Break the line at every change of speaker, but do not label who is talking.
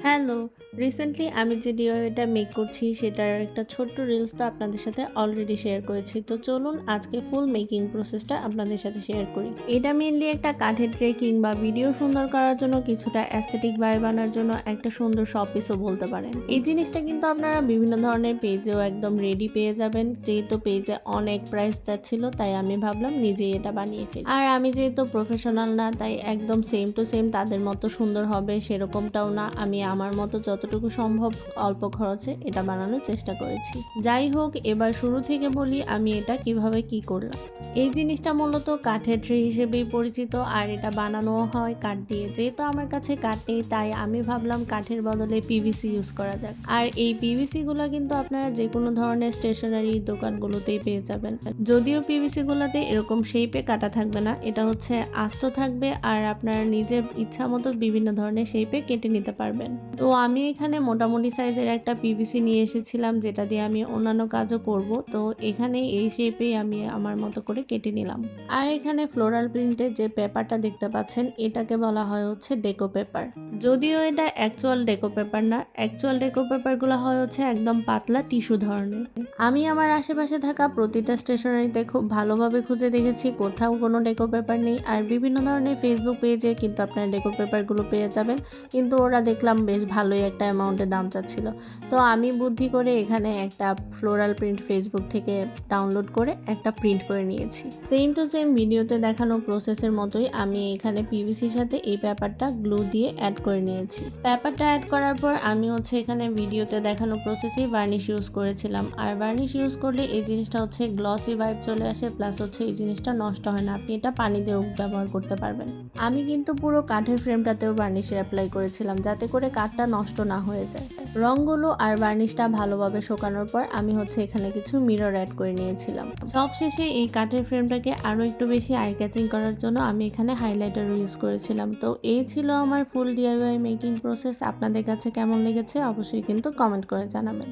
Hello! Recently আমি যে ডিআইওয়াইটা make করছি সেটার একটা ছোট্ট রিলস তো আপনাদের সাথে অলরেডি শেয়ার করেছি। তো চলুন আজকে ফুল মেকিং প্রসেসটা আপনাদের সাথে শেয়ার করি। এটা মেইনলি একটা কাঠের ট্রে কিংবা ভিডিও সুন্দর করার জন্য কিছুটা অ্যাস্থেটিক ভাইব আনার জন্য একটা সুন্দর শোপিসও বলতে পারেন। এই জিনিসটা কিন্তু আপনারা বিভিন্ন ধরনের পেজেও একদম রেডি পেয়ে যাবেন। যেহেতু পেজে অনেক প্রাইস চাচ্ছিল তাই আমি ভাবলাম নিজেই এটা বানিয়ে ফেলি। আর আমি যেহেতু প্রফেশনাল না তাই একদম সেম টু সেম তাদের মতো সুন্দর হবে সেরকমটাও না। আমি আমার মতো যতটুকু সম্ভব অল্প খরচে এটা বানানোর চেষ্টা করেছি। যাই হোক, এবার শুরু থেকে বলি আমি এটা কিভাবে কি করলাম। এই জিনিসটা মূলত কাঠের ট্রে হিসেবেই পরিচিত আর এটা বানানোও হয় কাঠ দিয়ে। যেহেতু আমার কাছে কাঠ নেই তাই আমি ভাবলাম কাঠের বদলে পিভিসি ইউজ করা যাক। আর এই পিভিসি গুলো কিন্তু আপনারা যে কোনো ধরনের স্টেশনারি দোকানগুলোতেই পেয়ে যাবেন। যদিও পিভিসি গুলোতে এরকম শেপে কাটা থাকবে না, এটা হচ্ছে আস্ত থাকবে আর আপনারা নিজের ইচ্ছা মতো বিভিন্ন ধরনের শেপে কেটে নিতে পারবেন। তো আমি এখানে মোটামুটি সাইজের একটা পিভিসি নিয়ে এসেছিলাম যেটা দিয়ে আমি অন্যান্য কাজও করব। তো এখানে এই শেপেই আমি আমার মতো করে কেটে নিলাম। আর এখানে ফ্লোরাল প্রিন্টের যে পেপারটা দেখতে পাচ্ছেন এটাকে বলা হয় হচ্ছে ডেকো পেপার। যদিও এটা অ্যাকচুয়াল ডেকো পেপার না, অ্যাকচুয়াল ডেকো পেপারগুলো হয় হচ্ছে একদম পাতলা টিস্যু ধরনের। আমি আমার আশেপাশে থাকা প্রতিটা স্টেশনারিতে খুব ভালোভাবে খুঁজে দেখেছি কোথাও কোনো ডেকো পেপার নেই। আর বিভিন্ন ধরনের ফেসবুক পেজে কিন্তু আপনারা ডেকো পেপারগুলো পেয়ে যাবেন, কিন্তু ওরা দেখলাম বেশ ভালোই একটা অ্যামাউন্টের দাম চাচ্ছিল। তো আমি বুদ্ধি করে এখানে একটা ফ্লোরাল প্রিন্ট ফেসবুক থেকে ডাউনলোড করে একটা প্রিন্ট করে নিয়েছি। সেম টু সেম ভিডিওতে দেখানো প্রসেসের মতোই আমি এখানে পিভিসির সাথে এই পেপারটা গ্লু দিয়ে অ্যাড করে নিয়েছি। পেপারটা অ্যাড করার পর আমি হচ্ছে এখানে ভিডিওতে দেখানো প্রসেসেই বার্নিশ ইউজ করেছিলাম। আর বার্নিশ ইউজ করলে এই জিনিসটা হচ্ছে গ্লসি ভাইব চলে আসে, প্লাস হচ্ছে এই জিনিসটা নষ্ট হয় না, আপনি এটা পানি দিয়েও ব্যবহার করতে পারবেন। আমি কিন্তু পুরো কাঠের ফ্রেমটাতেও বার্নিশের অ্যাপ্লাই করেছিলাম যাতে করে কাঠটা নষ্ট না হয়ে যায়। রঙগুলো আর বার্নিশটা ভালোভাবে শুকানোর পর আমি হচ্ছে এখানে কিছু মিরর অ্যাড করে নিয়েছিলাম। সবশেষে এই কাঠের ফ্রেমটাকে আরও একটু বেশি আই ক্যাচিং করার জন্য আমি এখানে হাইলাইটারও ইউজ করেছিলাম। তো এই ছিল আমার ফুল ডিআইওয়াই মেকিং প্রসেস। আপনাদের কাছে কেমন লেগেছে অবশ্যই কিন্তু কমেন্ট করে জানাবেন।